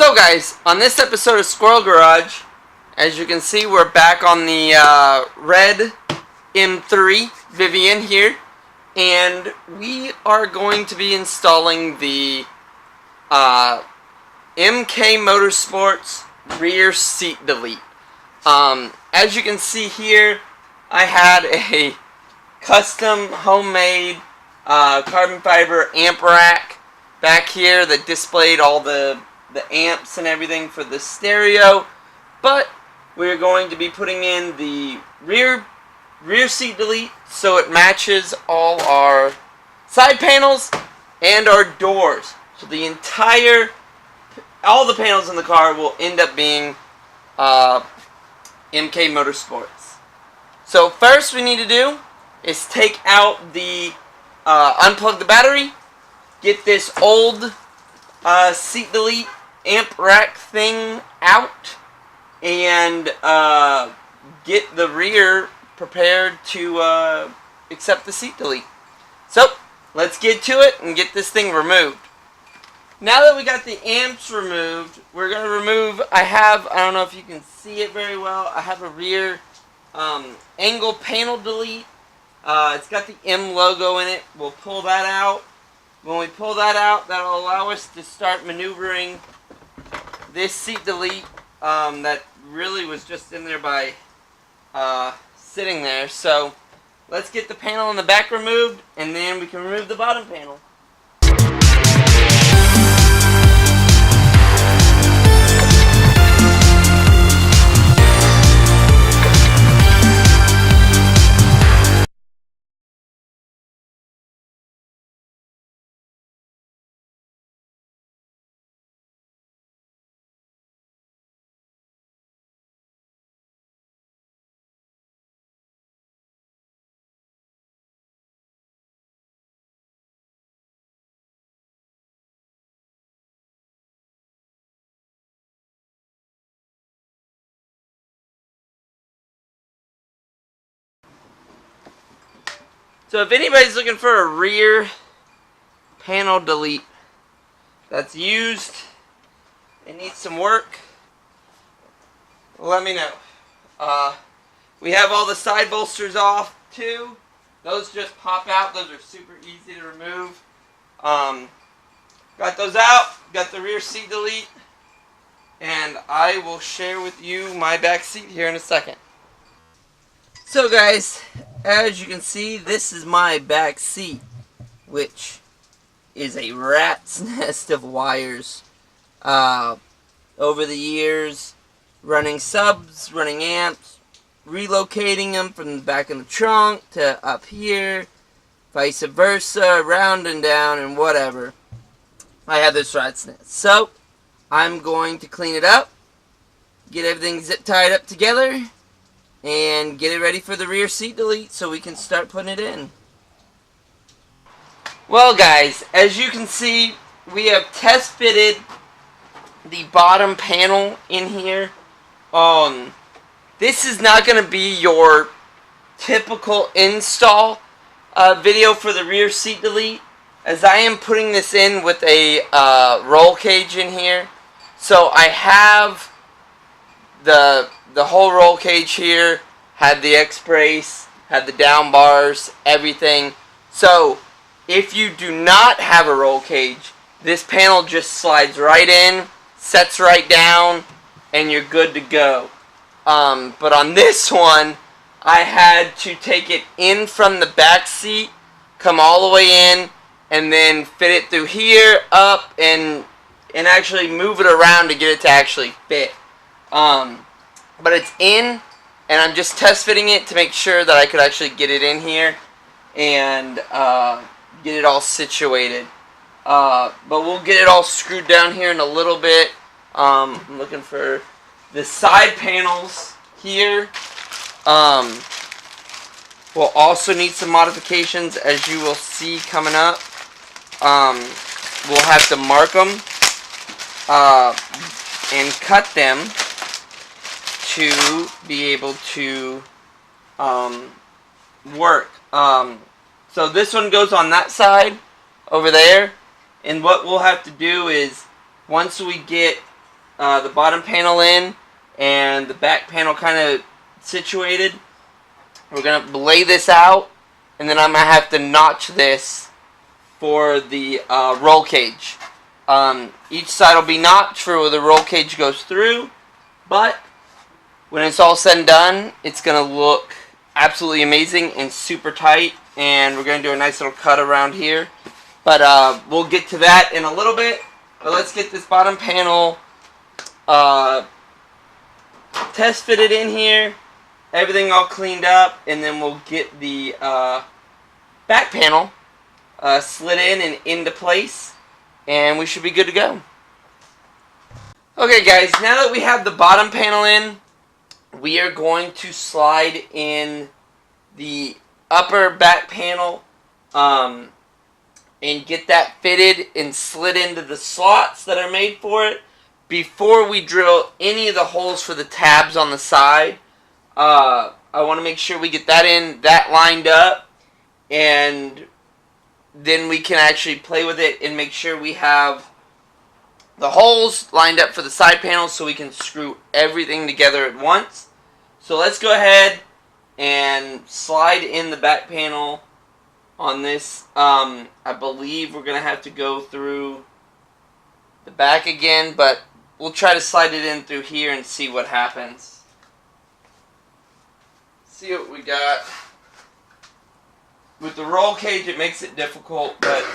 So guys, on this episode of Squirrel Garage, as you can see, we're back on the red M3 Vivian here, and we are going to be installing the Mkah Motorsports rear seat delete. As you can see here, I had a custom homemade carbon fiber amp rack back here that displayed all the amps and everything for the stereo, but we're going to be putting in the rear seat delete so it matches all our side panels and our doors. So all the panels in the car will end up being Mkah Motorsports. So first we need to do is take out the unplug the battery, get this old seat delete amp rack thing out, and get the rear prepared to accept the seat delete. So let's get to it and get this thing removed. Now that we got the amps removed, we're going to remove, I don't know if you can see it very well, I have a rear angle panel delete. It's got the M logo in it. We'll pull that out. When we pull that out, that'll allow us to start maneuvering this seat delete that really was just in there by sitting there. So let's get the panel in the back removed, and then we can remove the bottom panel. So if anybody's looking for a rear panel delete that's used and needs some work, let me know. We have all the side bolsters off too. Those just pop out. Those are super easy to remove. Got those out. Got the rear seat delete. And I will share with you my back seat here in a second. So guys, as you can see, this is my back seat, which is a rat's nest of wires. Over the years, running subs, running amps, relocating them from the back of the trunk to up here, vice versa, around and down and whatever. I have this rat's nest. So, I'm going to clean it up, get everything zip tied up together, and get it ready for the rear seat delete so we can start putting it in. Well guys, as you can see, we have test fitted the bottom panel in here. This is not going to be your typical install video for the rear seat delete, as I am putting this in with a roll cage in here. So I have the whole roll cage here, had the X-brace, had the down bars, everything. So if you do not have a roll cage, this panel just slides right in, sets right down, and you're good to go. But on this one, I had to take it in from the back seat, come all the way in, and then fit it through here, up, and actually move it around to get it to actually fit. But it's in, and I'm just test fitting it to make sure that I could actually get it in here and get it all situated. But we'll get it all screwed down here in a little bit. I'm looking for the side panels here. We'll also need some modifications, as you will see coming up. We'll have to mark them and cut them to be able to work. So this one goes on that side over there, and what we'll have to do is, once we get the bottom panel in and the back panel kind of situated, we're going to lay this out, and then I'm going to have to notch this for the roll cage. Each side will be notched for where the roll cage goes through, but when it's all said and done, it's going to look absolutely amazing and super tight, and we're going to do a nice little cut around here. But we'll get to that in a little bit. But let's get this bottom panel test fitted in here, everything all cleaned up, and then we'll get the back panel slid in and into place, and we should be good to go. Okay guys, now that we have the bottom panel in, we are going to slide in the upper back panel and get that fitted and slid into the slots that are made for it before we drill any of the holes for the tabs on the side. I want to make sure we get that in, that lined up, and then we can actually play with it and make sure we have the holes lined up for the side panels so we can screw everything together at once. So let's go ahead and slide in the back panel on this. I believe we're going to have to go through the back again, but we'll try to slide it in through here and see what happens. See what we got. With the roll cage, it makes it difficult, but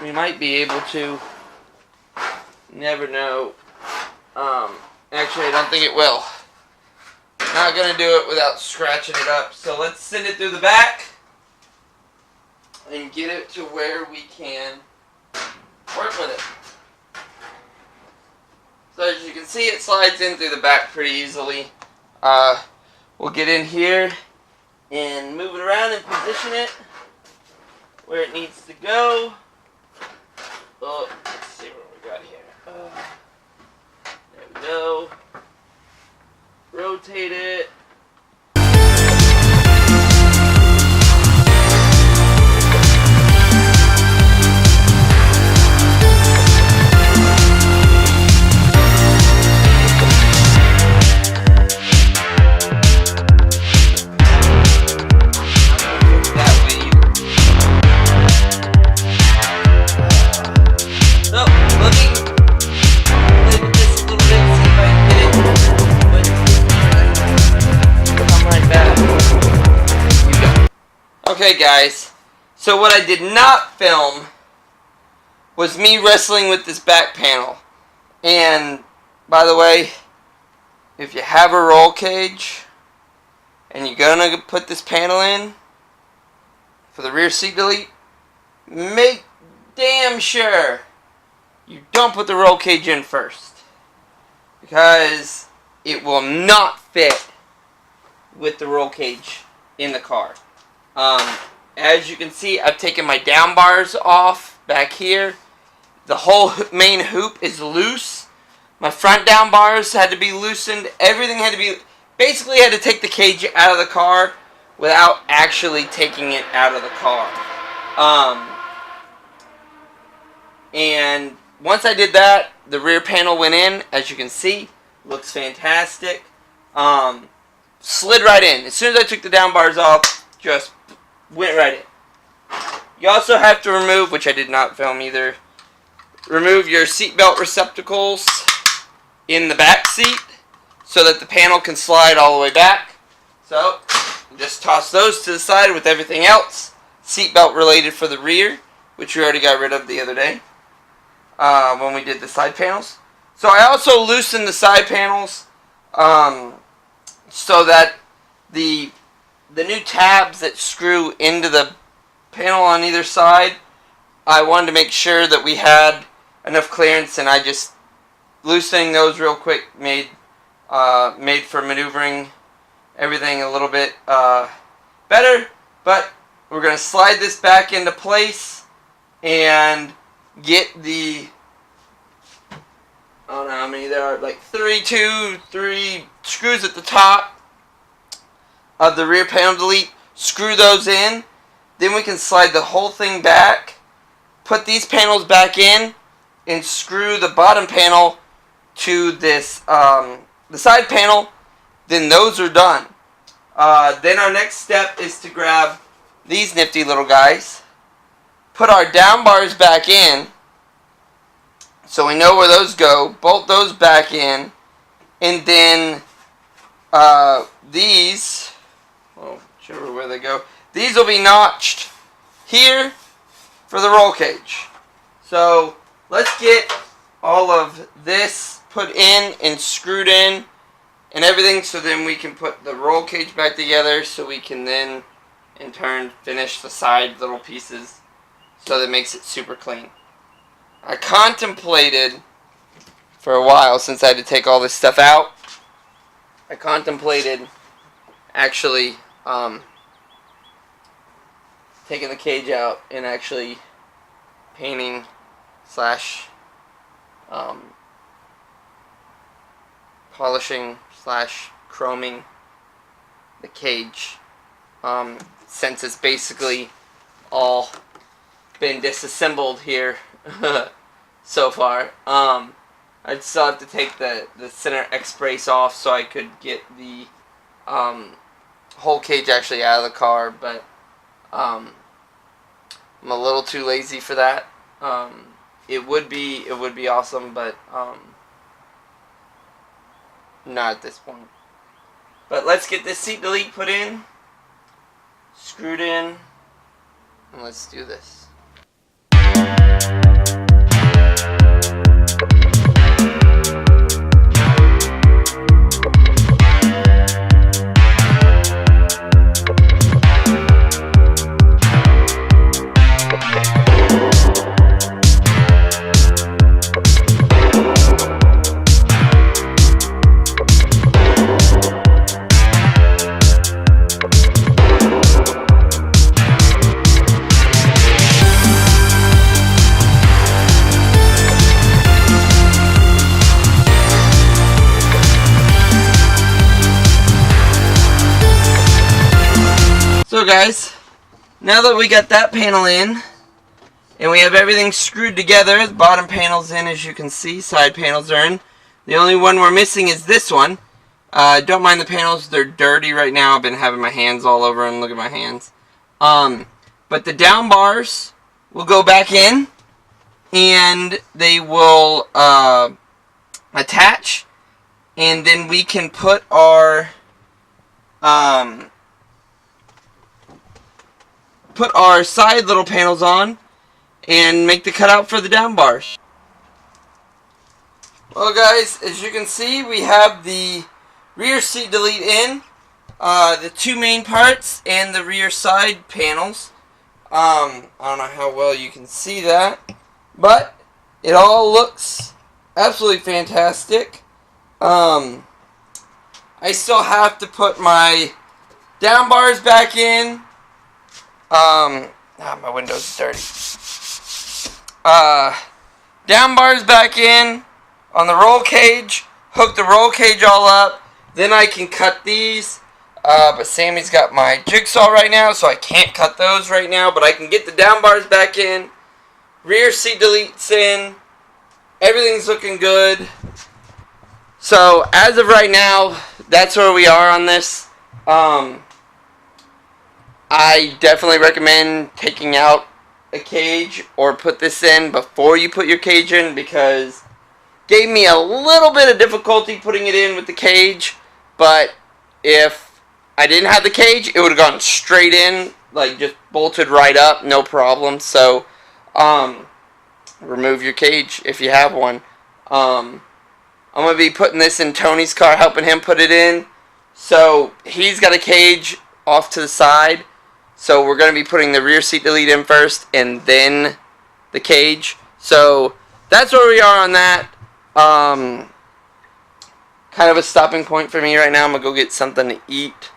we might be able to. Never know. Actually, I don't think it will. Not going to do it without scratching it up. So let's send it through the back and get it to where we can work with it. So as you can see, it slides in through the back pretty easily. We'll get in here and move it around and position it where it needs to go. Oh, let's see what we got here. There we go. Rotate it. Okay guys, so what I did not film was me wrestling with this back panel. And by the way, if you have a roll cage and you're gonna put this panel in for the rear seat delete, make damn sure you don't put the roll cage in first, because it will not fit with the roll cage in the car. As you can see, I've taken my down bars off back here. The whole main hoop is loose. My front down bars had to be loosened. Everything had to be, basically had to take the cage out of the car without actually taking it out of the car. And once I did that, the rear panel went in, as you can see. Looks fantastic. Slid right in. As soon as I took the down bars off, just went right in. You also have to remove, which I did not film either, remove your seatbelt receptacles in the back seat so that the panel can slide all the way back. So, just toss those to the side with everything else seatbelt related for the rear, which we already got rid of the other day when we did the side panels. So I also loosened the side panels so that the new tabs that screw into the panel on either side, I wanted to make sure that we had enough clearance, and I just loosening those real quick made for maneuvering everything a little bit better. But we're going to slide this back into place and get the, I don't know how many there are, like 3 screws at the top of the rear panel delete. Screw those in. Then we can slide the whole thing back, put these panels back in, and screw the bottom panel to this the side panel, then those are done. Then our next step is to grab these nifty little guys, put our down bars back in, so we know where those go, bolt those back in, and then these, well, whichever way they go, these will be notched here for the roll cage. So let's get all of this put in and screwed in and everything, so then we can put the roll cage back together, so we can then in turn finish the side little pieces, so that makes it super clean. I contemplated for a while, since I had to take all this stuff out, I contemplated actually taking the cage out and actually painting slash polishing slash chroming the cage, since it's basically all been disassembled here so far. I'd still have to take the center X brace off so I could get the whole cage actually out of the car, but I'm a little too lazy for that. It would be awesome, but not at this point. But let's get this seat delete put in, screwed in, and let's do this. So guys, now that we got that panel in and we have everything screwed together, the bottom panel's in, as you can see, side panels are in. The only one we're missing is this one. Don't mind the panels, they're dirty right now. I've been having my hands all over them. Look at my hands. But the down bars will go back in and they will attach, and then we can put our side little panels on and make the cutout for the down bars. Well guys, as you can see, we have the rear seat delete in, the two main parts and the rear side panels. I don't know how well you can see that, but it all looks absolutely fantastic. I still have to put my down bars back in. My window's dirty. Down bars back in on the roll cage, hook the roll cage all up, then I can cut these. But Sammy's got my jigsaw right now, so I can't cut those right now, but I can get the down bars back in, rear seat deletes in, everything's looking good. So as of right now, that's where we are on this. I definitely recommend taking out a cage or put this in before you put your cage in, because it gave me a little bit of difficulty putting it in with the cage, but if I didn't have the cage, it would have gone straight in, like just bolted right up, no problem. So remove your cage if you have one. I'm going to be putting this in Tony's car, helping him put it in. So he's got a cage off to the side. So we're going to be putting the rear seat delete in first and then the cage. So that's where we are on that. Kind of a stopping point for me right now. I'm going to go get something to eat.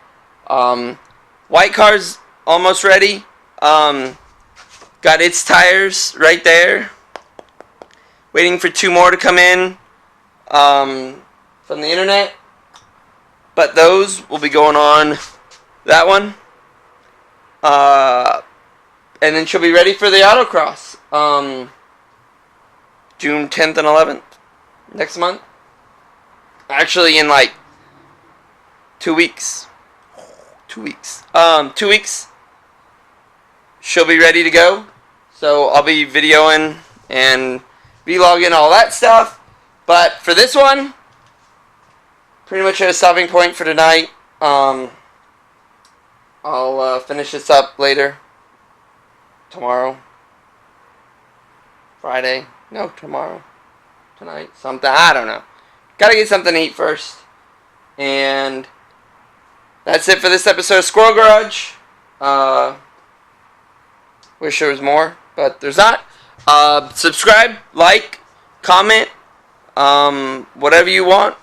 White car's almost ready. Got its tires right there. Waiting for 2 more to come in from the internet. But those will be going on that one. And then she'll be ready for the autocross. June 10th and 11th next month. Actually, in like 2 weeks. 2 weeks. 2 weeks. She'll be ready to go. So I'll be videoing and vlogging all that stuff. But for this one, pretty much at a stopping point for tonight. I'll finish this up later. Tomorrow. Friday. No, tomorrow. Tonight. Something. I don't know. Gotta get something to eat first. And that's it for this episode of Squirrel Garage. Wish there was more, but there's not. Subscribe, like, comment, whatever you want.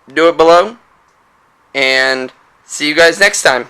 Do it below. And see you guys next time.